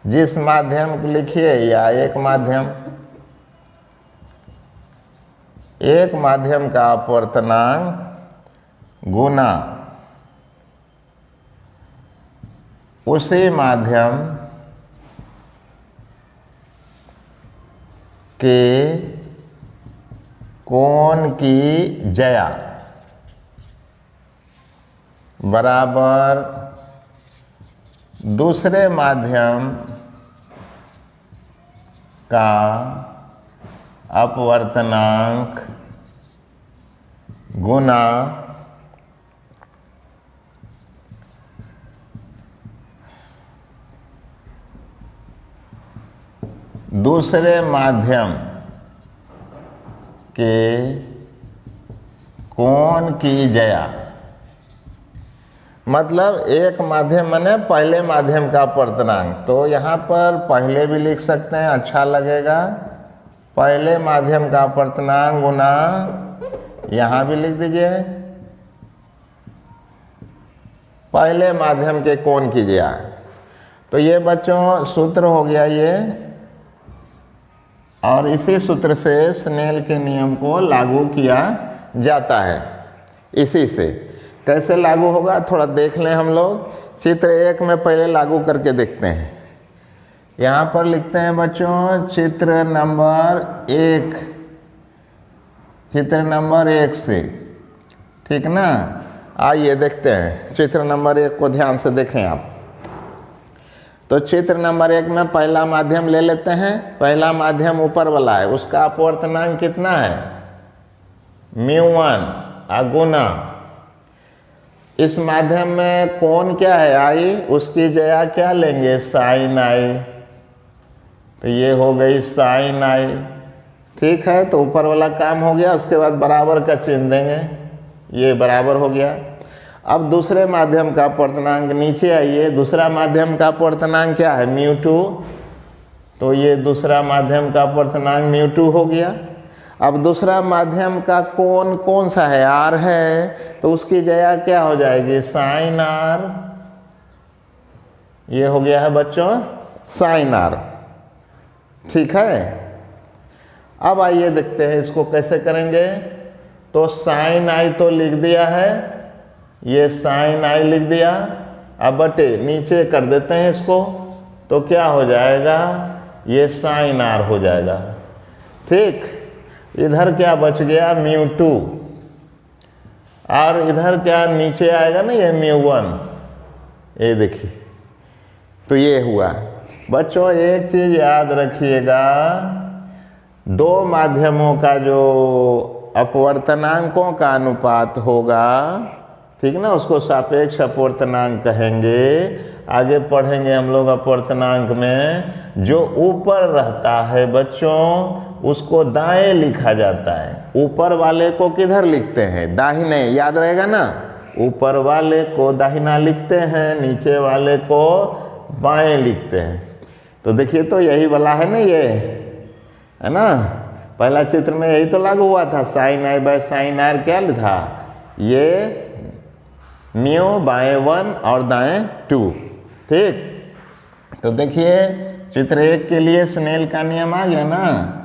जिस माध्यम को लिखिए या एक माध्यम का अपवर्तनांक गुना उसी माध्यम के कोण की ज्या बराबर दूसरे माध्यम का अपवर्तनांक गुना दूसरे माध्यम के कोण की ज्या। मतलब एक माध्यम माने पहले माध्यम का अपवर्तनांक, तो यहाँ पर पहले भी लिख सकते हैं, अच्छा लगेगा। पहले माध्यम का अपवर्तनांक गुना, यहाँ भी लिख दीजिए पहले माध्यम के कोण की ज्या। तो ये बच्चों सूत्र हो गया ये, और इसी सूत्र से स्नेल के नियम को लागू किया जाता है। इसी से कैसे लागू होगा थोड़ा देख लें हम लोग। चित्र 1 में पहले लागू करके देखते हैं। यहाँ पर लिखते हैं बच्चों चित्र नंबर 1, चित्र नंबर 1 से, ठीक ना। आइए देखते हैं चित्र नंबर 1 को ध्यान से देखें आप। तो चित्र नंबर 1 में पहला माध्यम ले लेते हैं। पहला माध्यम ऊपर वाला है, उसका अपवर्तनांक कितना है μ1 गुना इस माध्यम में कोण क्या है आई, उसकी जया क्या लेंगे साइन आई, तो ये हो गई साइन आई। ठीक है, तो ऊपर वाला काम हो गया। उसके बाद बराबर का चिन्ह देंगे, ये बराबर हो गया। अब दूसरे माध्यम का अपवर्तनांक नीचे आइए। दूसरा माध्यम का अपवर्तनांक क्या है μ2, तो ये दूसरा माध्यम का अपवर्तनांक μ2 हो गया। अब दूसरा माध्यम का कोण कौन सा है r है, तो उसकी जया क्या हो जाएगी साइन r, ये हो गया है बच्चों साइन r। ठीक है, अब आइए देखते हैं इसको कैसे करेंगे। तो साइन आई तो लिख दिया है, ये साइन आई लिख दिया। अब बटे नीचे कर देते हैं इसको, तो क्या हो जाएगा ये साइन r हो जाएगा। ठीक, इधर क्या बच गया μ2, और इधर क्या नीचे आएगा ना ये μ1, ये देखिए। तो ये हुआ बच्चों। एक चीज याद रखिएगा, दो माध्यमों का जो अपवर्तनांकों का अनुपात होगा, ठीक ना, उसको सापेक्ष अपवर्तनांक कहेंगे। आगे पढ़ेंगे हम लोग अपवर्तनांक में। जो ऊपर रहता है बच्चों उसको दाएं लिखा जाता है। ऊपर वाले को किधर लिखते हैं दाहिने, याद रहेगा ना। ऊपर वाले को दाहिना लिखते हैं, नीचे वाले को बाएं लिखते हैं। तो देखिए तो यही वाला है ना, ये है ना। पहला चित्र में यही तो लागू हुआ था, sine i by sine r क्या था, ये म्यू बाएं 1 और दाएं 2। ठीक, तो देखिए चित्र 1 के लिए स्नेल का नियम आ गया ना।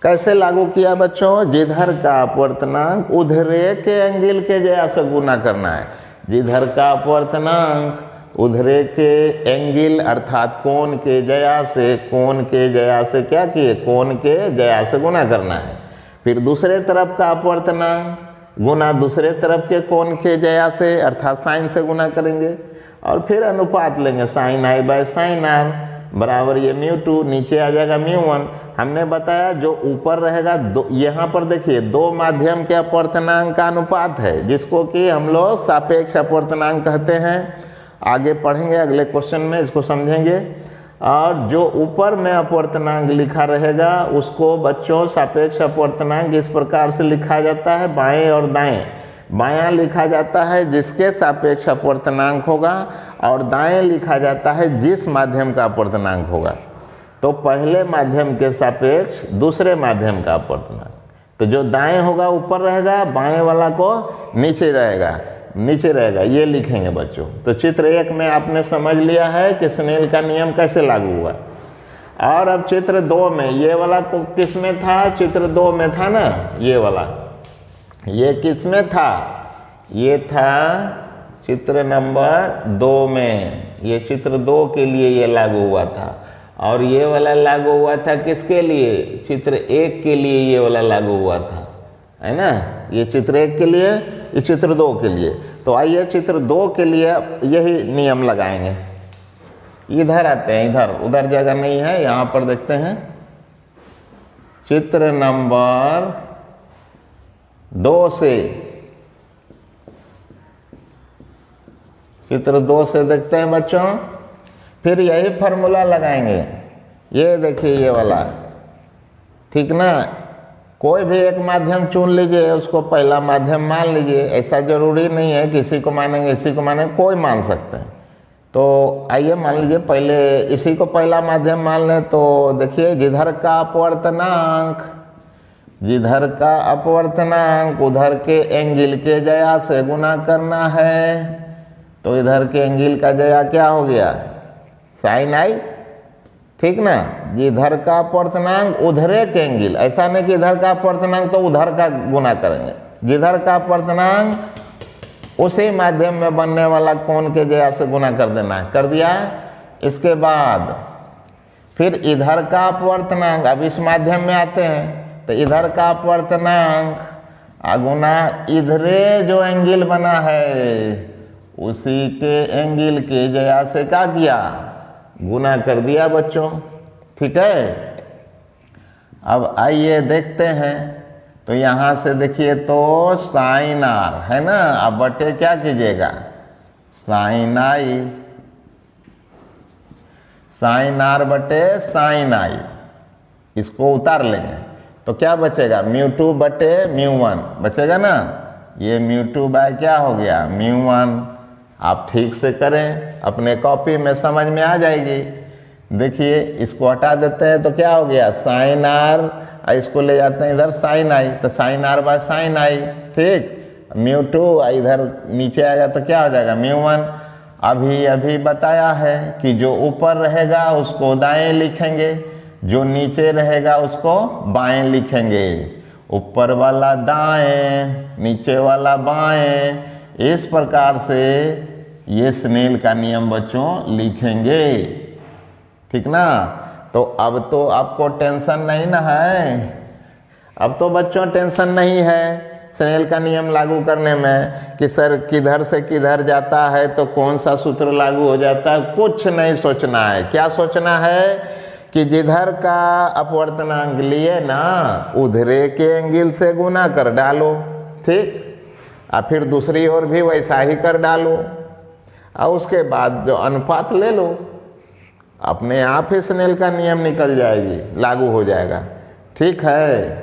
कैसे लागू किया बच्चों, जिधर का अपवर्तनांक उधरे के एंगल के जया से गुना करना है। जिधर का अपवर्तनांक उधरे के एंगल अर्थात कोण के जया से, कोण के जया से क्या किए, कोण के जया से गुना करना है। फिर दूसरे तरफ का अपवर्तनांक गुना दूसरे तरफ के कोण के जया से अर्थात साइन से गुना करेंगे, और फिर अनुपात लेंगे sine i by sine r बराबर ये μ2, नीचे आ जाएगा μ1। हमने बताया जो ऊपर रहेगा यहाँ पर देखिए दो माध्यम के अपवर्तनांक का अनुपात है, जिसको कि हम लोग सापेक्ष अपवर्तनांक कहते हैं। आगे पढ़ेंगे अगले क्वेश्चन में, इसको समझेंगे। और जो ऊपर में अपवर्तनांक लिखा रहेगा उसको बच्चों सापेक्ष अपवर्तनांक इस प्रकार से लिखा जाता है, बाएं और दाएं। बायां लिखा जाता है जिसके सापेक्ष अपवर्तनांक होगा, और दाएं लिखा जाता है जिस माध्यम का अपवर्तनांक होगा। तो पहले माध्यम के सापेक्ष दूसरे माध्यम का अपवर्तनांक, तो जो दाएं होगा ऊपर रहेगा, बाएं वाला को नीचे रहेगा, नीचे रहेगा, ये लिखेंगे बच्चों। तो चित्र 1 में आपने समझ लिया है कि स्नेल का नियम कैसे लागू हुआ। और अब चित्र 2 में, ये वाला किस में था, चित्र 2 में था ना ये वाला, ये किस में था, ये था चित्र नंबर 2 में। ये चित्र 2 के लिए ये लागू हुआ था, और ये वाला लागू हुआ था किसके लिए, चित्र 1 के लिए ये वाला लागू हुआ था। है ना। ये चित्र 1 के लिए, ये चित्र 2 के लिए। तो आइए चित्र 2 के लिए यही नियम लगाएंगे। इधर आते हैं, इधर, उधर जगह नहीं है, यहाँ पर देखते हैं। चित्र नंबर 2 से, चित्र 2 से देखते हैं बच्चों। फिर यही फार्मूला लगाएंगे। ये देखिए ये वाला, ठीक ना। कोई भी एक माध्यम चुन लीजिए, उसको पहला माध्यम मान लीजिए। ऐसा जरूरी नहीं है किसी को मानेंगे इसी को मानेंगे, कोई मान सकते हैं। तो आइए मान लीजिए पहले इसी को पहला माध्यम मान लें। तो देखिए जिधर का अपवर्तनांक, जिधर का अपवर्तनांक उधर के एंगल के जया से गुना करना है। तो इधर के एंगल का जया क्या हो गया, साइन आई, ठीक ना। जिधर का अपवर्तनांक उधरे के एंगल, ऐसा नहीं कि इधर का अपवर्तनांक तो उधर का गुना करेंगे। जिधर का अपवर्तनांक उसी माध्यम में बनने वाला कोण के जया से गुना कर देना है। कर दिया। इसके बाद फिर इधर का अपवर्तनांक, अब इस माध्यम में आते हैं तो इधर का अपवर्तनांक गुना इधरे जो एंगल बना है उसी के एंगल के जया से क्या किया, गुना कर दिया बच्चों, ठीक है। अब आइए देखते हैं। तो यहाँ से देखिए तो साइन आर है ना, अब बटे क्या कीजिएगा, साइन आई, साइन आर बटे साइन आई, इसको उतार लेंगे तो क्या बचेगा, μ2 बटे μ1 बचेगा ना। ये μ2 बाय क्या हो गया, μ1। आप ठीक से करें, अपने कॉपी में समझ में आ जाएगी। देखिए इसको हटा देते हैं तो क्या हो गया, साइन आर, इसको ले जाते हैं इधर साइन आई, तो साइन आर बाय साइन आई, ठीक। μ2 इधर नीचे आएगा तो क्या हो जाएगा, μ1। अभी बताया है कि जो ऊपर रहेगा उसको दाएं लिखेंगे, जो नीचे रहेगा उसको बाएं लिखेंगे। ऊपर वाला दाएं, नीचे वाला बाएं, इस प्रकार से ये स्नेल का नियम बच्चों लिखेंगे, ठीक ना। तो अब तो आपको टेंशन नहीं ना है, अब तो बच्चों टेंशन नहीं है स्नेल का नियम लागू करने में कि सर किधर से किधर जाता है तो कौन सा सूत्र लागू हो जाता है। कुछ नहीं सोचना है। क्या सोचना है कि जिधर का अपवर्तनांक लिए ना उधरे के एंगल से गुना कर डालो, ठीक। और फिर दूसरी ओर भी वैसा ही कर डालो और उसके बाद जो अनुपात ले लो, अपने आप ही स्नेल का नियम निकल जाएगी, लागू हो जाएगा, ठीक है।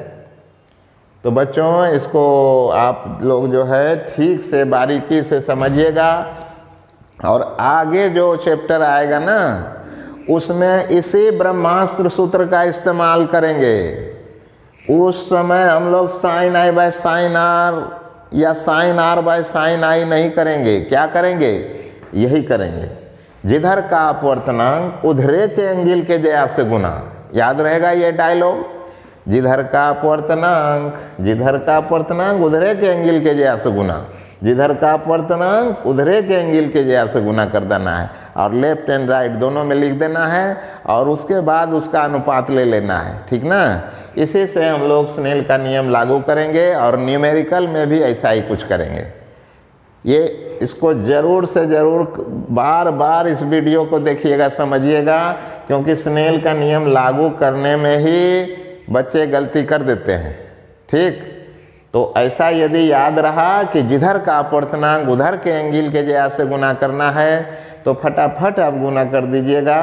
तो बच्चों इसको आप लोग जो है ठीक से बारीकी से समझिएगा और आगे जो चैप्टर आएगा ना उसमें इसी ब्रह्मास्त्र सूत्र का इस्तेमाल करेंगे। उस समय हम लोग sine i by sine r या sine r by sine i नहीं करेंगे। क्या करेंगे, यही करेंगे, जिधर का अपवर्तनांक उधरे के एंगल के जया से गुना। याद रहेगा ये डायलॉग, जिधर का अपवर्तनांक, जिधर का अपवर्तनांक उधरे के एंगल के जया से गुना, जिधर का अपवर्तनांक उधरे के एंगल के जया से गुना कर देना है और लेफ्ट एंड राइट दोनों में लिख देना है और उसके बाद उसका अनुपात ले लेना है, ठीक ना। इसी से हम लोग स्नेल का नियम लागू करेंगे और न्यूमेरिकल में भी ऐसा ही कुछ करेंगे। ये इसको ज़रूर से ज़रूर बार बार इस वीडियो को देखिएगा, समझिएगा, क्योंकि स्नेल का नियम लागू करने में ही बच्चे गलती कर देते हैं, ठीक। तो ऐसा यदि याद रहा कि जिधर का अपवर्तनांक उधर के एंगल के जया से गुना करना है तो फटाफट आप गुना कर दीजिएगा।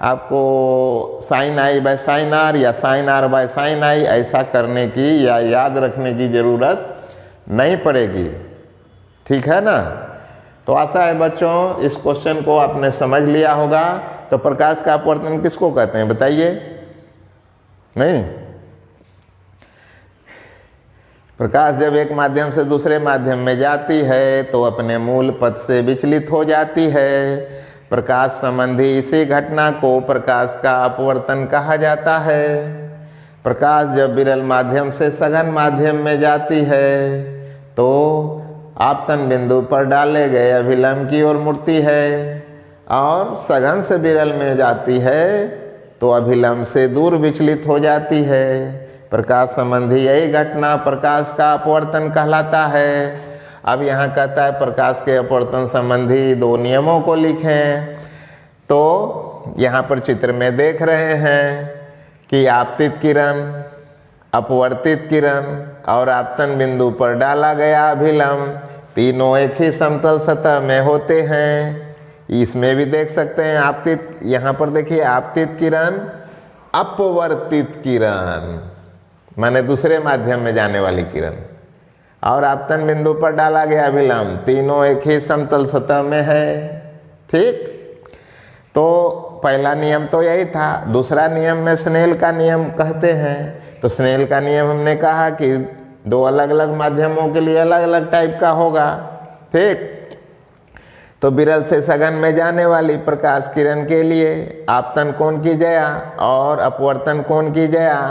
आपको sine i by sine r या sine r by sine i ऐसा करने की या याद रखने की ज़रूरत नहीं पड़ेगी, ठीक है ना। तो आशा है बच्चों इस क्वेश्चन को आपने समझ लिया होगा। तो प्रकाश का अपवर्तन किसको कहते हैं बताइए, नहीं। प्रकाश जब एक माध्यम से दूसरे माध्यम में जाती है तो अपने मूल पथ से विचलित हो जाती है। प्रकाश संबंधी इसी घटना को प्रकाश का अपवर्तन कहा जाता है। प्रकाश जब विरल माध्यम से सघन माध्यम में जाती है तो आपतन बिंदु पर डाले गए अभिलंब की ओर मुड़ती है और सघन से विरल में जाती है तो अभिलंब से दूर विचलित हो जाती है। प्रकाश संबंधी यही घटना प्रकाश का अपवर्तन कहलाता है। अब यहाँ कहता है प्रकाश के अपवर्तन संबंधी 2 नियमों को लिखें। तो यहाँ पर चित्र में देख रहे हैं कि आपतित किरण, अपवर्तित किरण और आपतन बिंदु पर डाला गया अभिलंब तीनों एक ही समतल सतह में होते हैं। इसमें भी देख सकते हैं आपतित, यहाँ पर देखिए आपतित किरण, अपवर्तित किरण माने दूसरे माध्यम में जाने वाली किरण, और आपतन बिंदु पर डाला गया अभिलंब तीनों एक ही समतल सतह में है। ठीक, तो पहला नियम तो यही था। दूसरा नियम में स्नेल का नियम कहते हैं। तो स्नेल का नियम हमने कहा कि 2 अलग अलग माध्यमों के लिए अलग अलग टाइप का होगा। ठीक, तो विरल से सघन में जाने वाली प्रकाश किरण के लिए आपतन कोण की ज्या और अपवर्तन कोण की ज्या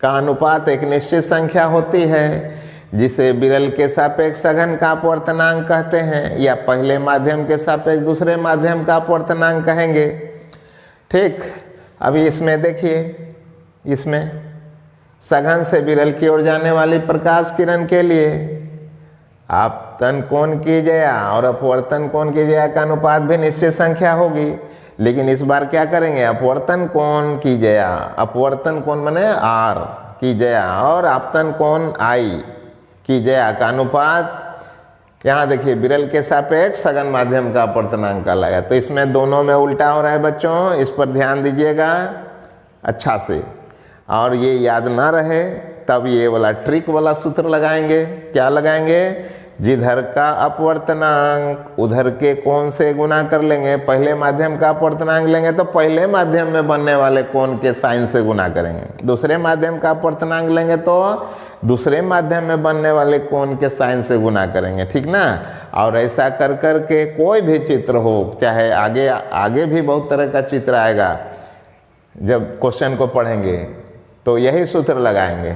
का अनुपात एक निश्चित संख्या होती है, जिसे विरल के सापेक्ष सघन का अपवर्तनांक कहते हैं, या पहले माध्यम के सापेक्ष दूसरे माध्यम का अपवर्तनांक कहेंगे। ठीक, अभी इसमें देखिए, इसमें सघन से विरल की ओर जाने वाली प्रकाश किरण के लिए आपतन कोण की ज्या और अपवर्तन कोण की ज्या का अनुपात भी निश्चित संख्या होगी। लेकिन इस बार क्या करेंगे, अपवर्तन कोण की ज्या, अपवर्तन कोण माने आर की ज्या और आपतन कोण आई की ज्या का अनुपात, यहाँ देखिए विरल के सापेक्ष सघन माध्यम का अपवर्तनांक कहलाएगा। तो इसमें दोनों में उल्टा हो रहा है बच्चों, इस पर ध्यान दीजिएगा अच्छा से, और ये याद ना रहे तब ये वाला ट्रिक वाला सूत्र लगाएंगे। क्या लगाएंगे, जिधर का अपवर्तनांक उधर के कोण से गुना कर लेंगे। पहले माध्यम का अपवर्तनांक लेंगे तो पहले माध्यम में बनने वाले कोण के साइन से गुना करेंगे। दूसरे माध्यम का अपवर्तनांक लेंगे तो दूसरे माध्यम में बनने वाले कोण के साइन से गुना करेंगे। ठीक ना, और ऐसा कर कर के कोई भी चित्र हो, चाहे आगे आगे भी बहुत तरह का चित्र आएगा जब क्वेश्चन को पढ़ेंगे, तो यही सूत्र लगाएंगे।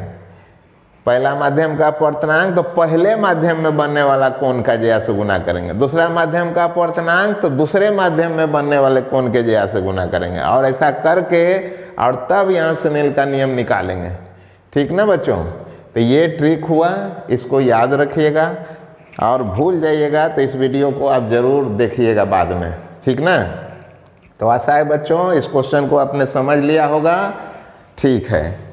पहला माध्यम का अपवर्तनांक तो पहले माध्यम में बनने वाला कोण का ज्या से गुना करेंगे। दूसरा माध्यम का अपवर्तनांक तो दूसरे माध्यम में बनने वाले कोण के ज्या से गुना करेंगे, और ऐसा करके और तब यहाँ स्नेल का नियम निकालेंगे। ठीक ना बच्चों, तो ये ट्रिक हुआ, इसको याद रखिएगा, और भूल जाइएगा तो इस वीडियो को आप ज़रूर देखिएगा बाद में। ठीक ना, तो आशा है बच्चों इस क्वेश्चन को आपने समझ लिया होगा। ठीक है,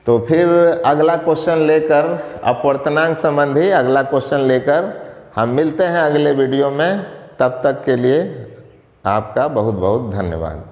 तो फिर अगला क्वेश्चन लेकर, अपवर्तनांक संबंधी अगला क्वेश्चन लेकर हम मिलते हैं अगले वीडियो में। तब तक के लिए आपका बहुत बहुत धन्यवाद।